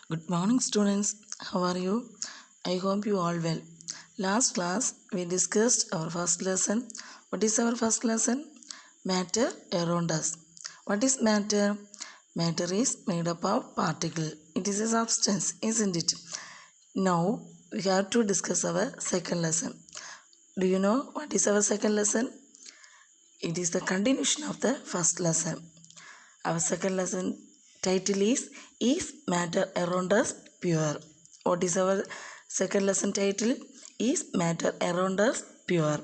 Good morning, students. How are you? I hope you all well. Last class we discussed our first lesson. What is our first lesson? Matter around us. What is matter? Matter is made up of particle. It is a substance, isn't it? Now we have to discuss our second lesson. Do you know what is our second lesson? It is the continuation of the first lesson. Our second lesson title is Matter Around Us Pure? What is our second lesson title? Is Matter Around Us Pure?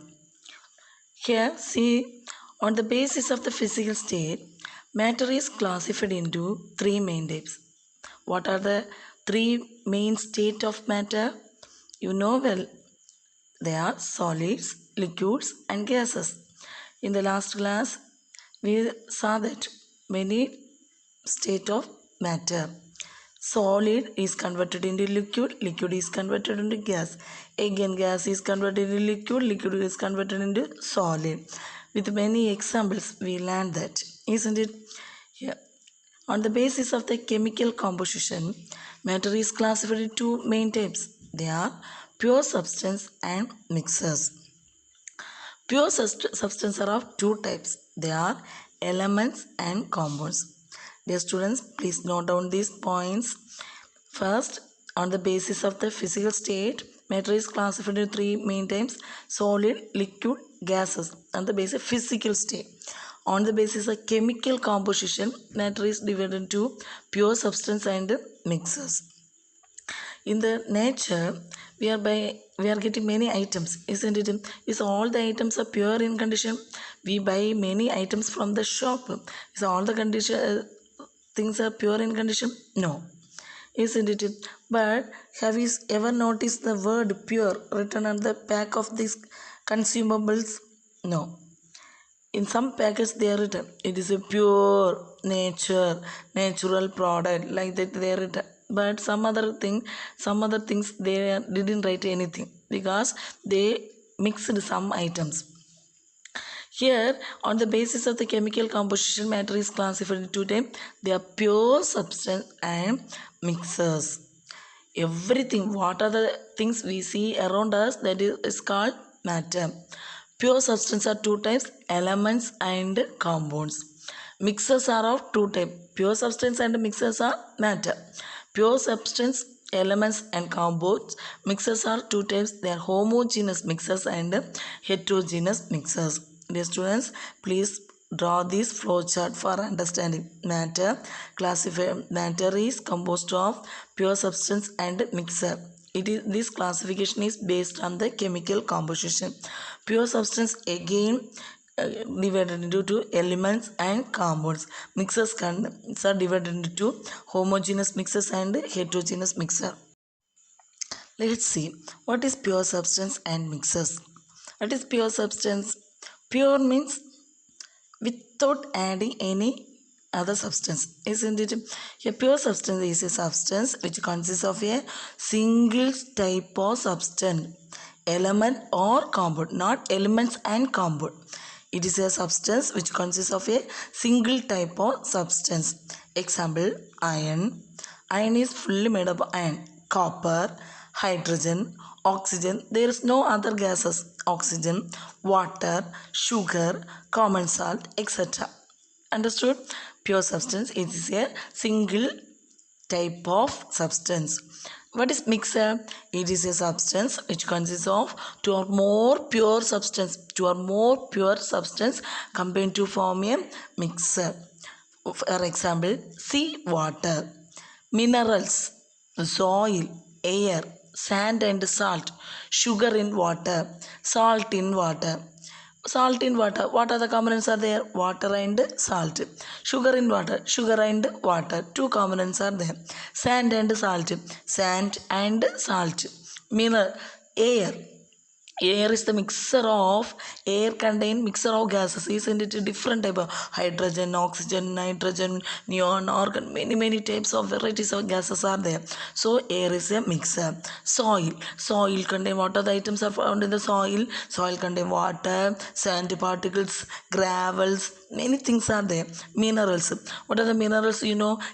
Here, see, on the basis of the physical state, matter is classified into three main types. What are the three main state of matter? You know well, they are solids, liquids, and gases. In the last class, we saw that many state of matter. Solid is converted into liquid, liquid is converted into gas. Again, gas is converted into liquid, liquid is converted into solid. With many examples, we learned that, isn't it? Yeah. On the basis of the chemical composition, matter is classified into two main types. They are pure substance and mixers. Pure substances are of two types. They are elements and compounds. Dear students, please note down these points. First, on the basis of the physical state, matter is classified into three main types: solid, liquid, gases. On the basis of physical state. On the basis of chemical composition, matter is divided into pure substance and mixers. In the nature, we are getting many items, isn't it? Is all the items are pure in condition? We buy many items from the shop. Is all the condition things are pure in condition? No, isn't it? But have you ever noticed the word pure written on the back of these consumables? No. In some packets they are written it is a pure natural product, like that they are written. But some other things they didn't write anything because they mixed some items. Here, on the basis of the chemical composition, matter is classified into two types. They are pure substance and mixers. Everything, what are the things we see around us, that is called matter. Pure substance are two types: elements and compounds. Mixers are of two types: pure substance and mixers are matter. Pure substance, elements and compounds. Mixers are two types: they are homogeneous mixers and heterogeneous mixers. Dear students, please draw this flow chart for understanding. Matter is composed of pure substance and mixer. This classification is based on the chemical composition. Pure substance again divided into two: elements and compounds. Mixers are divided into two: homogeneous mixers and heterogeneous mixer. Let's see what is pure substance and mixers. What is pure substance? Pure means without adding any other substance, isn't it? A pure substance is a substance which consists of a single type of substance, element or compound, not elements and compound. It is a substance which consists of a single type of substance. Example, iron. Iron is fully made up of iron. Copper, hydrogen, oxygen. There is no other gases. Oxygen, water, sugar, common salt, etc. Understood? Pure substance is a single type of substance. What is mixer? It is a substance which consists of two or more pure substance combined to form a mixer. For example, sea water, minerals, soil, air, sand and salt, sugar in water, salt in water. Salt in water, what are the components are there? Water and salt. Sugar in water, sugar and water, two components are there. Sand and salt, sand and salt. Mineral, air. Air is the mixer of air contain mixer of gases, isn't it? Different type of hydrogen, oxygen, nitrogen, neon, argon, many types of varieties of gases are there. So air is a mixer. Soil contain, what are the items are found in the soil? Soil contain water, sand particles, gravels, many things are there. Minerals, what are the minerals?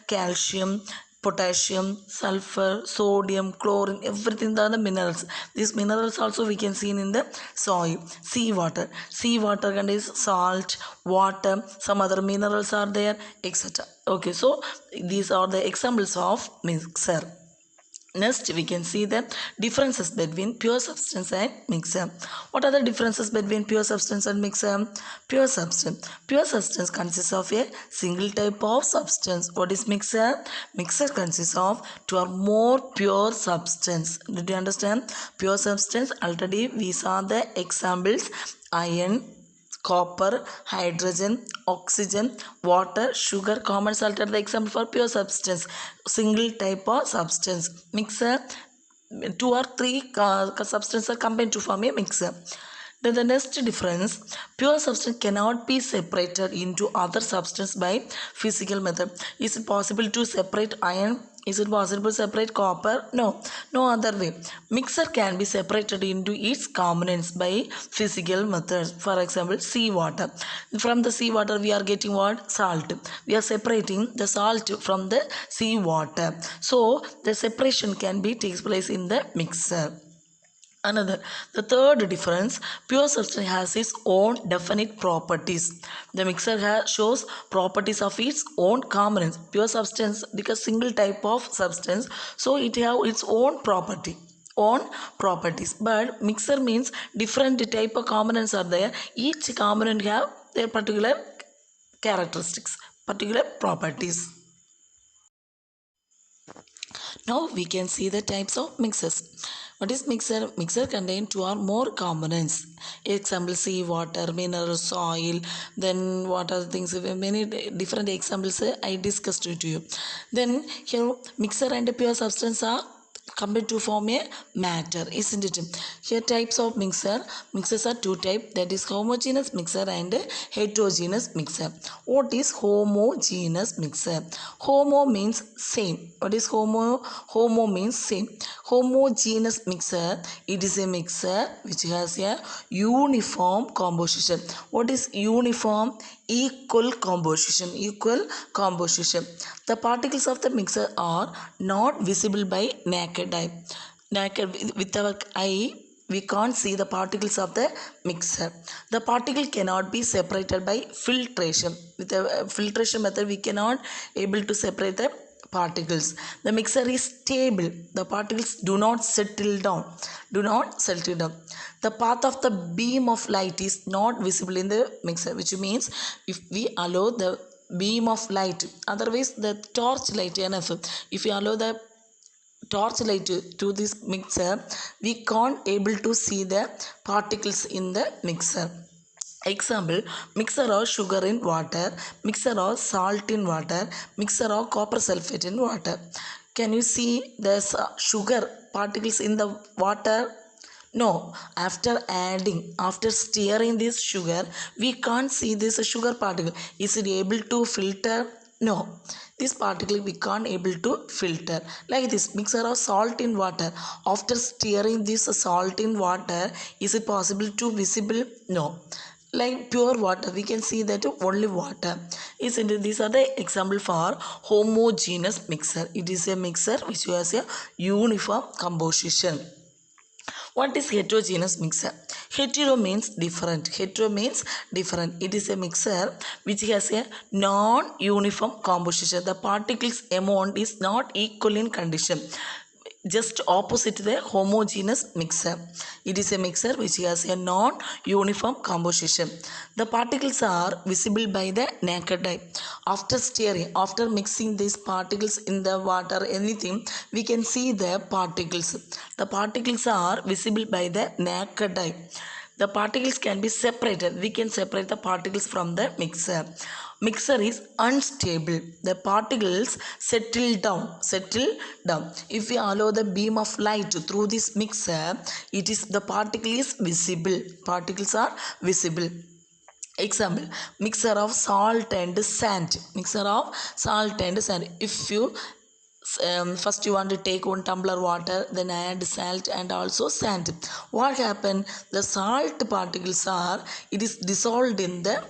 Calcium, potassium, sulfur, sodium, chlorine, everything are the minerals. These minerals also we can see in the soil. Seawater. Seawater contains salt, water, some other minerals are there, etc. Okay, so these are the examples of mixer. Next, we can see the differences between pure substance and mixer. What are the differences between pure substance and mixer? Pure substance. Pure substance consists of a single type of substance. What is mixer? Mixer consists of two or more pure substance. Did you understand? Pure substance, already we saw the examples: iron, copper, hydrogen, oxygen, water, sugar, common salt are the example for pure substance. Single type of substance. Mixer, two or three substances are combined to form a mixer. Then the next difference, pure substance cannot be separated into other substance by physical method. Is it possible to separate iron? Is it possible to separate copper? No, no other way. Mixer can be separated into its components by physical methods. For example, seawater. From the seawater we are getting what? Salt. We are separating the salt from the seawater. So the separation can be takes place in the mixer. Another, the third difference, pure substance has its own definite properties. The mixer shows properties of its own components. Pure substance because single type of substance, so it have its own properties. But mixer means different type of components are there. Each component have their particular characteristics, particular properties. Now we can see the types of mixers. What is mixer? Mixer contains two or more components. Example, sea, water, mineral, soil. Then what are the things? Many different examples I discussed to you. Then here mixer and pure substance are combined to form a matter, isn't it? Here types of mixer. Mixers are two types, that is homogeneous mixer and heterogeneous mixer. What is homogeneous mixer? Homo means same. What is homo? Homo means same. Homogeneous mixer, it is a mixer which has a uniform composition. What is uniform? Equal composition. The particles of the mixer are not visible by naked eye. With our eye we can't see the particles of the mixer. The particle cannot be separated by filtration. With a filtration method we cannot able to separate the particles. The mixer is stable. The particles do not settle down. The path of the beam of light is not visible in the mixer, which means if we allow the beam of light, otherwise the torch light enough, if you allow the torch light to this mixer, we can't able to see the particles in the mixer. Example, mixer of sugar in water, mixer of salt in water, mixer of copper sulfate in water. Can you see the sugar particles in the water? No. After stirring this sugar, we can't see this sugar particle. Is it able to filter? No. This particle we can't able to filter. Like this mixer of salt in water. After stirring this salt in water, is it possible to visible? No. Like pure water, we can see that only water. These are the example for homogeneous mixer. It is a mixer which has a uniform composition. What is heterogeneous mixer? Hetero means different. It is a mixer which has a non-uniform composition. The particles amount is not equal in condition. Just opposite the homogeneous mixer. It is a mixer which has a non-uniform composition. The particles are visible by the naked eye. After stirring, after mixing these particles in the water, anything, we can see the particles. The particles are visible by the naked eye. The particles can be separated. We can separate the particles from the mixer. Mixer is unstable. The particles settle down. If we allow the beam of light through this mixer, the particle is visible. Particles are visible. Example, mixer of salt and sand. If you first you want to take 1 tumbler water, then add salt and also sand. What happened? The salt particles it is dissolved in the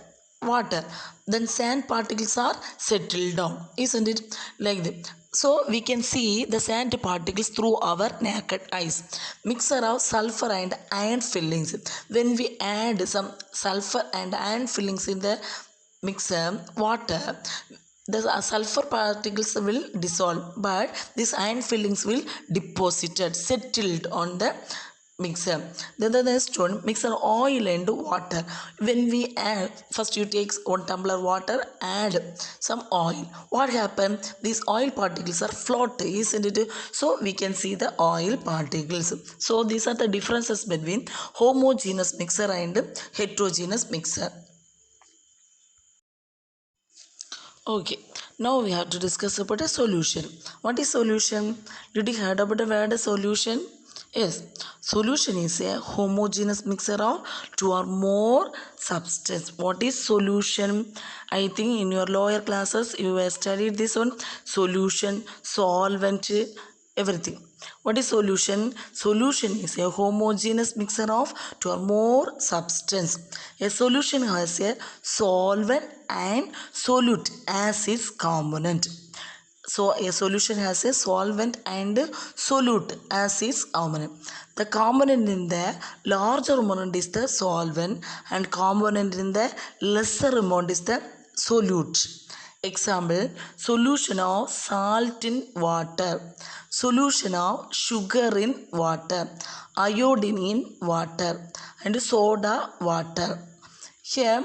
water. Then sand particles are settled down, isn't it? Like that. So we can see the sand particles through our naked eyes. Mixture of sulfur and iron fillings. When we add some sulfur and iron fillings in the mixer water, the sulfur particles will dissolve, but these iron fillings will deposited settled on the mixer. Then the next one, mixer oil and water. When we add, first you take 1 tumbler water, add some oil. What happens? These oil particles are float, isn't it? So we can see the oil particles. So these are the differences between homogeneous mixer and heterogeneous mixer. Okay, now we have to discuss about a solution. What is solution? Did you heard about the word solution? Yes, solution is a homogeneous mixture of two or more substance. What is solution? I think in your lower classes you have studied this one. Solution, solvent, everything. What is solution? Solution is a homogeneous mixture of two or more substance. A solution has a solvent and solute as its component. So a solution has a solvent and solute as its component. The component in the larger amount is the solvent and component in the lesser amount is the solute. Example, solution of salt in water, solution of sugar in water, iodine in water, and soda water. Here,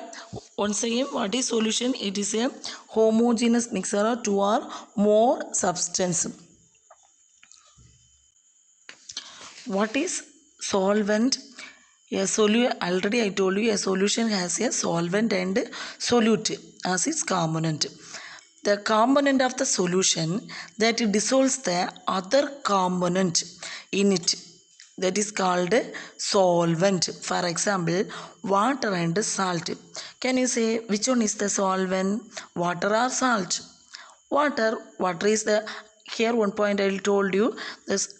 once again, what is solution? It is a homogeneous mixture of two or more substance. What is solvent? A solute, already I told you, a solution has a solvent and solute as its component. The component of the solution that dissolves the other component in it, that is called solvent. For example, water and salt. Can you say which one is the solvent, water or salt? Water is the, here one point I told you, this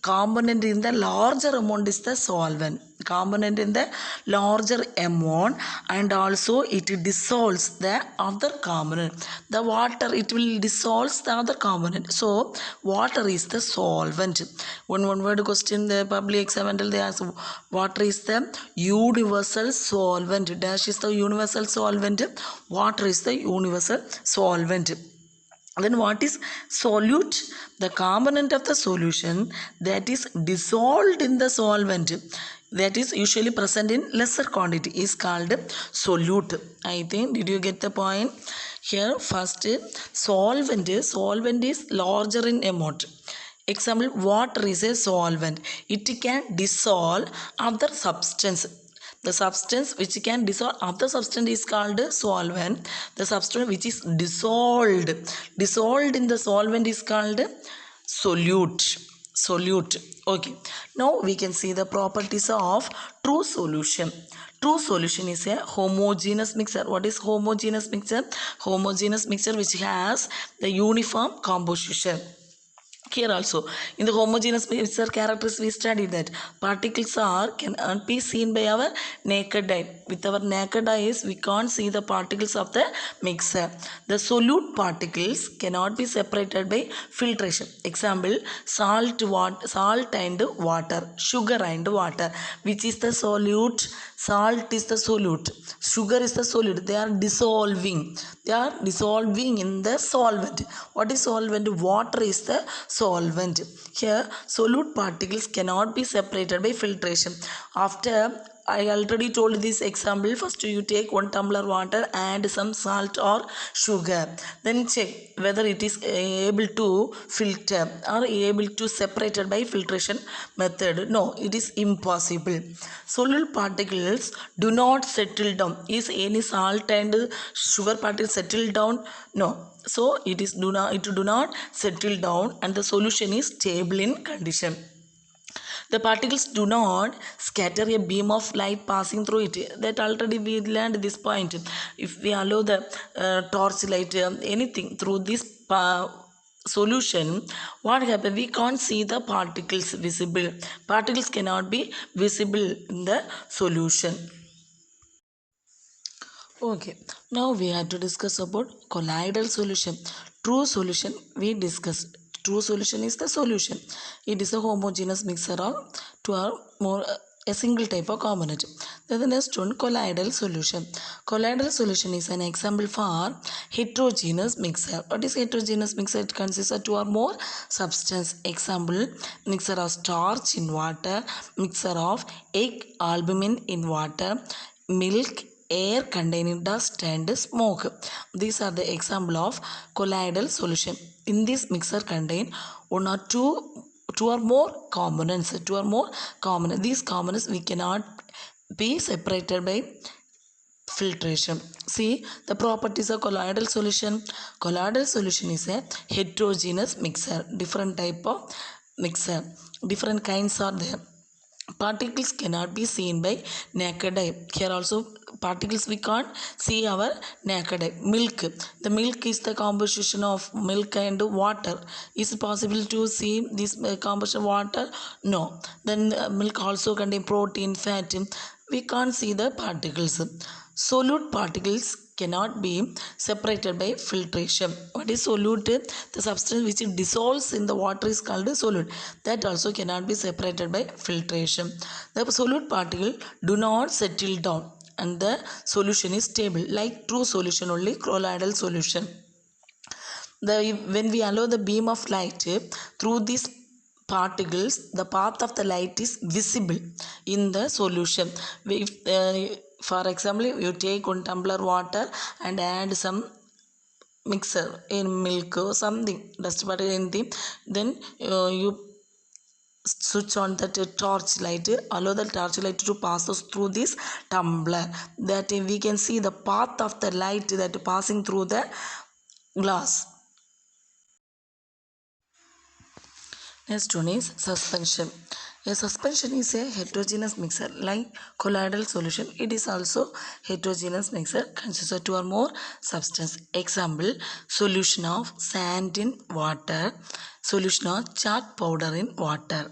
component in the larger amount is the solvent, component in the larger amount, and also it dissolves the other component. The water, it will dissolve the other component, so water is the solvent. One word question, the public exam until they ask, water is the universal solvent, dash is the universal solvent, water is the universal solvent. Then what is solute? The component of the solution that is dissolved in the solvent, that is usually present in lesser quantity, is called solute. I think, did you get the point? Here first, solvent is larger in amount. Example, water is a solvent. It can dissolve other substance. The substance which can dissolve other substance is called solvent. The substance which is dissolved in the solvent is called solute. Okay, now we can see the properties of true solution. True solution is a homogeneous mixture. What is homogeneous mixture? Homogeneous mixture which has the uniform composition. Here also, in the homogeneous mixture characters, we studied that particles cannot be seen by our naked eye. With our naked eyes, we can't see the particles of the mixer. The solute particles cannot be separated by filtration. Example, salt and water, sugar and water. Which is the solute? Salt is the solute. Sugar is the solute. They are dissolving. They are dissolving in the solvent. What is solvent? Water is the solvent. Here, solute particles cannot be separated by filtration. After I already told this example, first you take 1 tumbler water, add some salt or sugar. Then check whether it is able to filter or able to separate it by filtration method. No, it is impossible. Solute particles do not settle down. Is any salt and sugar particle settle down? No. So it do not settle down, and the solution is stable in condition. The particles do not scatter a beam of light passing through it. That already we learned this point. If we allow the torch light, anything through this solution, what happens? We can't see the particles visible. Particles cannot be visible in the solution. Okay, now we have to discuss about colloidal solution. True solution we discussed. True solution is the solution. It is a homogeneous mixture of two or more a single type of component. Then the next one, colloidal solution. Colloidal solution is an example for heterogeneous mixture. What is heterogeneous mixture? It consists of two or more substance. Example, mixture of starch in water, mixture of egg albumin in water, milk, air containing dust and smoke. These are the example of colloidal solution. In this mixture contain one or two or more components. These components we cannot be separated by filtration. See the properties of colloidal solution. Colloidal solution is a heterogeneous mixture. Different type of mixture. Different kinds are there. Particles cannot be seen by naked eye. Here also particles we can't see our naked eye. Milk, the milk is the composition of milk and water. Is it possible to see this composition of water? No. Then milk also contain protein, fat. We can't see the particles. Solute particles cannot be separated by filtration. What is solute? The substance which dissolves in the water is called solute. That also cannot be separated by filtration. The solute particle do not settle down and the solution is stable, like true solution only, colloidal solution. When we allow the beam of light through these particles, the path of the light is visible in the solution. For example, you take 1 tumbler water and add some mixer in milk or something, dust particle, anything, then you switch on that torch light, allow the torch light to pass through this tumbler, that we can see the path of the light that passing through the glass. Next one is suspension. A suspension is a heterogeneous mixture like colloidal solution. It is also heterogeneous mixture consists of two or more substance. Example, solution of sand in water, solution of chalk powder in water.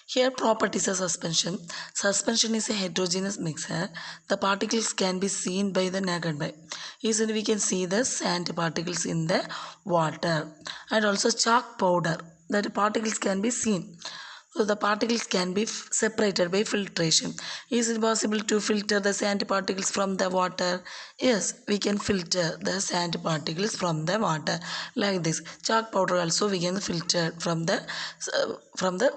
Here properties of suspension. Suspension is a heterogeneous mixture. The particles can be seen by the naked eye. Easily we can see the sand particles in the water. And also chalk powder. That particles can be seen. So the particles can be separated by filtration. Is it possible to filter the sand particles from the water? Yes, we can filter the sand particles from the water like this. Chalk powder also we can filter from the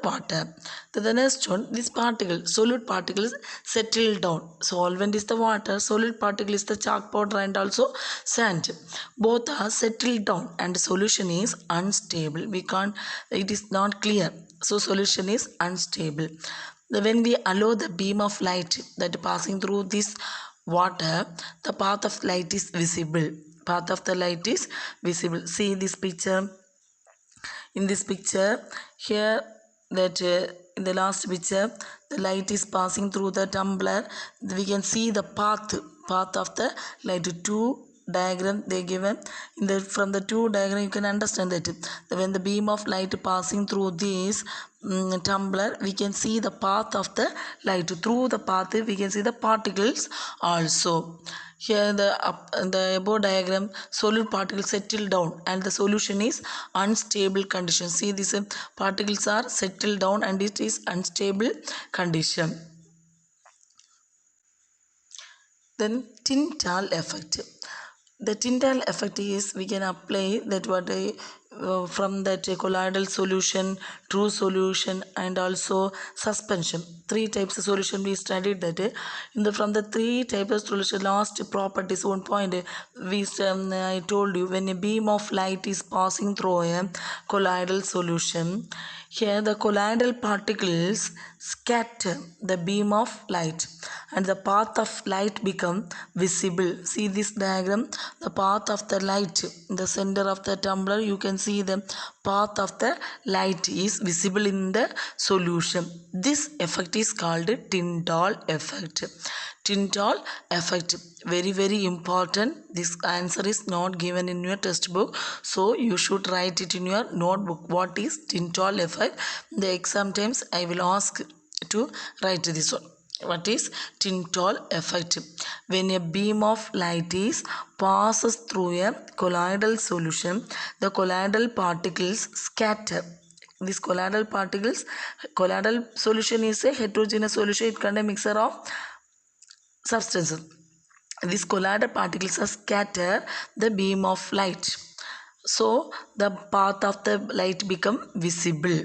water. The next one, this particle, solute particles settle down. Solvent is the water, solute particle is the chalk powder and also sand. Both are settled down and solution is unstable. It is not clear. So solution is unstable. When we allow the beam of light that passing through this water, the path of light is visible. Path of the light is visible. See this picture. In this picture, here that in the last picture, the light is passing through the tumbler. We can see the path of the light. Two diagram they given from the two diagram you can understand that when the beam of light passing through this tumbler, we can see the path of the light. Through the path we can see the particles also. Here the above diagram, solute particles settle down and the solution is unstable condition. See these particles are settled down and it is unstable condition. Then Tyndall effect. The Tyndall effect is we can apply that from that colloidal solution, true solution and also suspension. Three types of solution we studied that from the three types of solution, last properties, one point I told you, when a beam of light is passing through a colloidal solution, here the colloidal particles scatter the beam of light and the path of light become visible. See this diagram, the path of the light in the center of the tumbler, you can see the path of the light is visible in the solution. This effect is called Tyndall effect. Tyndall effect, very important. This answer is not given in your textbook, so you should write it in your notebook. What is Tyndall effect? The exam times I will ask to write this one. What is Tyndall effect? When a beam of light is passes through a colloidal solution, the colloidal particles scatter. These colloidal solution is a heterogeneous solution. It contains a mixture of substances. These colloidal particles are scatter the beam of light. So the path of the light become visible.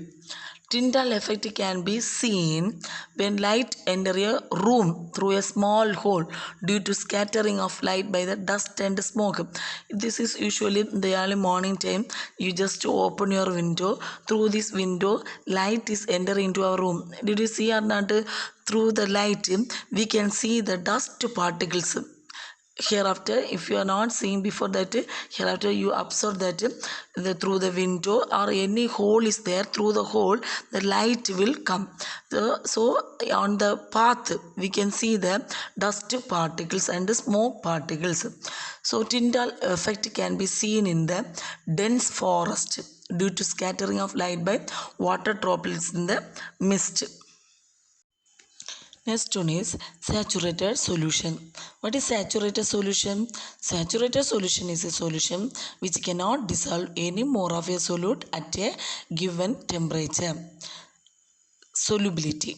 Tyndall effect can be seen when light enter a room through a small hole due to scattering of light by the dust and smoke. This is usually in the early morning time. You just open your window. Through this window, light is enter into our room. Did you see or not? Through the light, we can see the dust particles. Hereafter, if you are not seeing before that, hereafter you observe that through the window or any hole is there, through the hole the light will come. So on the path we can see the dust particles and the smoke particles. So Tyndall effect can be seen in the dense forest due to scattering of light by water droplets in the mist. Next one is saturated solution. What is saturated solution? Saturated solution is a solution which cannot dissolve any more of a solute at a given temperature. Solubility.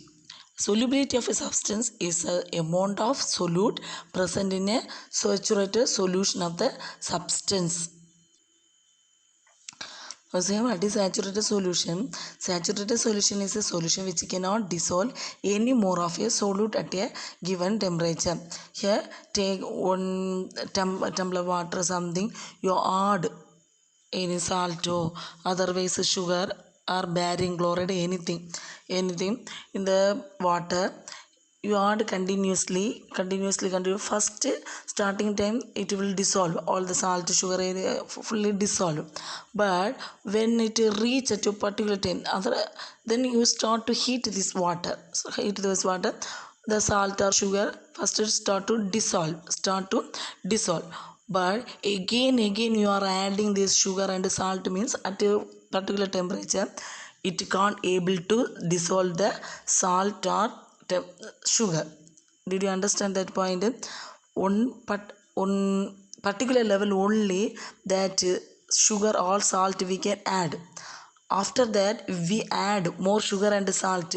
Solubility of a substance is the amount of solute present in a saturated solution of the substance. What is saturated solution? Saturated solution is a solution which cannot dissolve any more of a solute at a given temperature. Here, take one tumbler water something, you add any salt or otherwise sugar or barium chloride, anything in the water. You add continuously. First starting time it will dissolve, all the salt sugar area fully dissolve, but when it reach at a particular time, then you start to heat this water. So heat this water, the salt or sugar first start to dissolve. But again you are adding this sugar and salt, means at a particular temperature it can't able to dissolve the salt or sugar. Did you understand that point? On particular level only that sugar or salt we can add. After that we add more sugar and salt.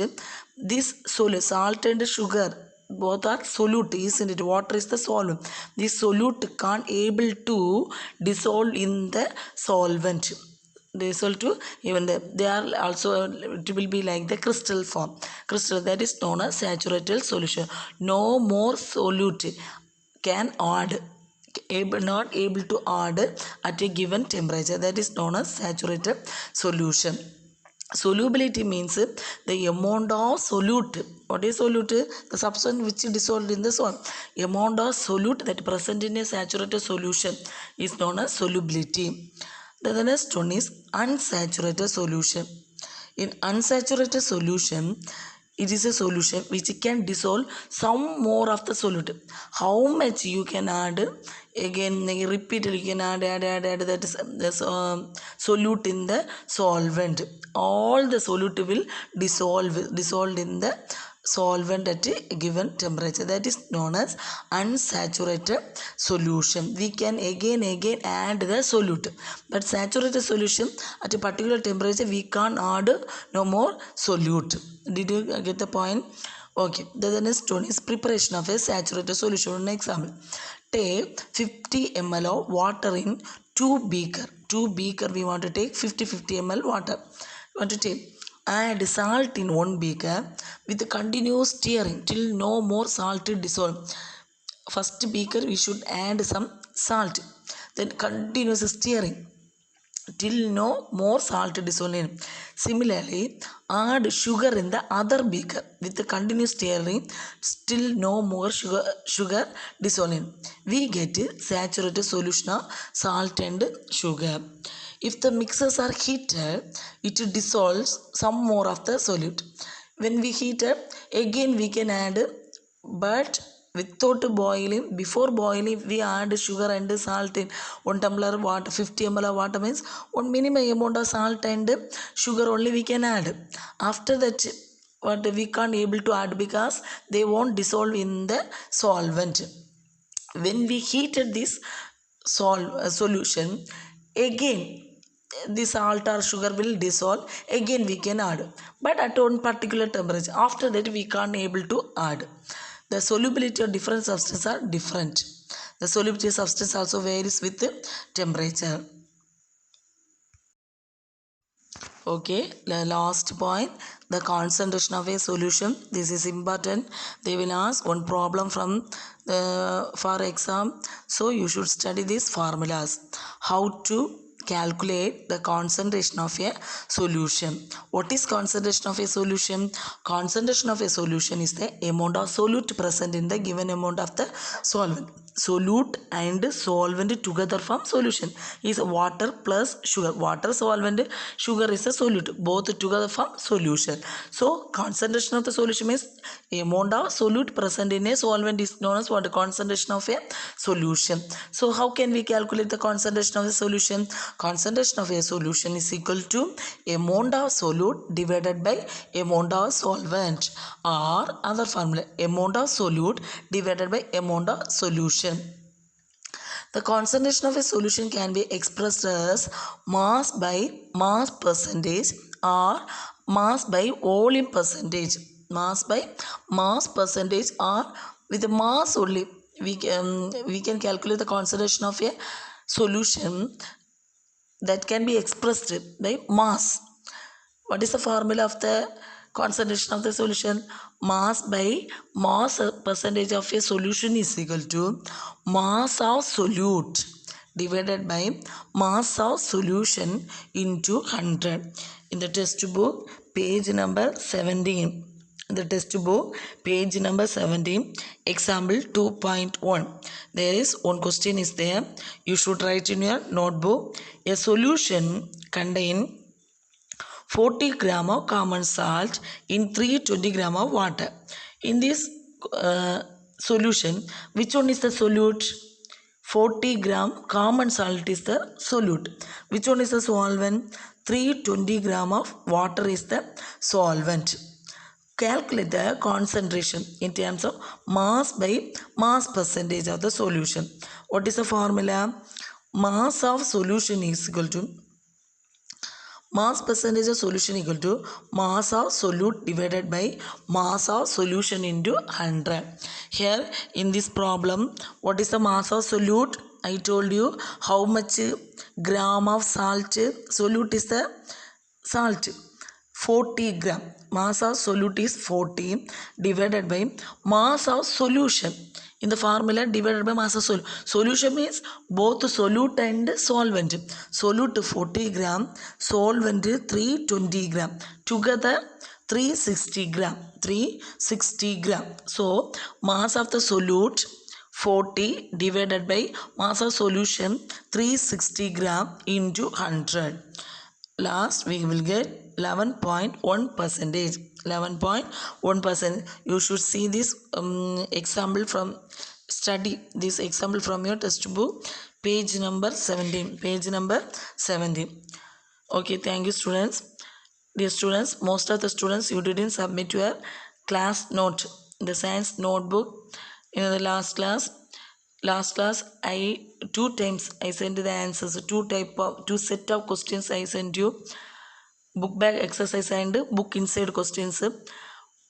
This salt and sugar both are solute, isn't it? Water is the solute. This solute can't able to dissolve in the solvent. Dissolve to even they are also, it will be like the crystal form. Crystal, that is known as saturated solution. No more solute can add, not able to add at a given temperature. That is known as saturated solution. Solubility means the amount of solute. What is solute? The substance which is dissolved in the soil. Amount of solute that present in a saturated solution is known as solubility. The next one is unsaturated solution. In unsaturated solution, it is a solution which can dissolve some more of the solute. How much you can add? Again, repeatedly you can add that is solute in the solvent. All the solute will dissolve in the solvent at a given temperature. That is known as unsaturated solution. We can again add the solute, but saturated solution at a particular temperature we can't add no more solute. Did you get the point? Okay, the next one is preparation of a saturated solution. An example, take 50 ml of water in 2 beaker we want to take 50 ml water. We want to take, add salt in 1 beaker with continuous stirring till no more salt dissolve. First beaker we should add some salt, then continuous stirring till no more salt dissolve. Similarly, add sugar in the other beaker with the continuous stirring, still no more sugar dissolve. We get saturated solution of salt and sugar. If the mixers are heated, it dissolves some more of the solute. When we heat up, again we can add, but without boiling. Before boiling we add sugar and salt in 1 tumbler water. 50 ml of water means one minimum amount of salt and sugar only we can add. After that what we can't able to add because they won't dissolve in the solvent. When we heated this solution, again this salt or sugar will dissolve, again we can add, but at one particular temperature. After that we can't able to add. The solubility of different substances are different. The solubility of substance also varies with the temperature. Okay, the last point, the concentration of a solution. This is important. They will ask one problem from the for exam. So you should study these formulas. How to calculate the concentration of a solution. What is concentration of a solution? Concentration of a solution is the amount of solute present in the given amount of the solvent. Solute and solvent together form solution is water plus sugar. Water solvent, sugar is a solute, both together form solution. So concentration of the solution means amount of solute present in a solvent is known as what? Concentration of a solution. So how can we calculate the concentration of the solution? Concentration of a solution is equal to amount of solute divided by amount of solvent, or other formula, amount of solute divided by amount of solution. The concentration of a solution can be expressed as mass by mass percentage or mass by volume percentage. Mass by mass percentage, or with the mass only we can calculate the concentration of a solution that can be expressed by mass. What is the formula of the concentration of the solution? Mass by mass percentage of a solution is equal to mass of solute divided by mass of solution into 100. In the textbook, page number 17. In the textbook, page number 17, example 2.1. There is one question is there. You should write in your notebook. A solution contain 40 gram of common salt in 320 gram of water. In this solution, which one is the solute? 40 gram common salt is the solute. Which one is the solvent? 320 gram of water is the solvent. Calculate the concentration in terms of mass by mass percentage of the solution. What is the formula? Mass of solution is equal to mass percentage of solution equal to mass of solute divided by mass of solution into 100. Here in this problem, what is the mass of solute? I told you how much gram of salt. Solute is the salt. 40 gram. Mass of solute is 40 divided by mass of solution. In the formula, divided by mass of solution means both solute and solvent. Solute 40 gram, solvent 320 gram. Together 360 gram. 360 gram. So mass of the solute 40 divided by mass of solution 360 gram into 100. Last we will get 11.1 percentage. 11.1%. You should see this example from study this example from your textbook, page number 17. Page number 17. Okay, thank you students. Dear students, most of the students, you didn't submit your class note, the science notebook. In the last class I 2 times I sent the answers, two set of questions I sent you, book bag exercise and book inside questions.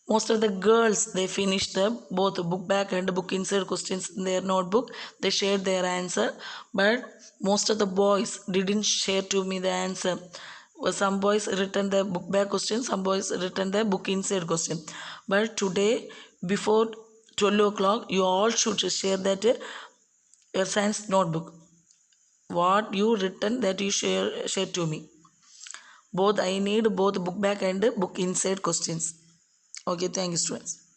Most of the girls, they finished both book back and book inside questions in their notebook. They shared their answer, but most of the boys didn't share to me the answer. Some boys written the book back question, some boys written the book inside question. But today before 12 o'clock you all should share that your science notebook, what you written that you share to me. Both I need both book back and book inside questions. Okay, thank you students.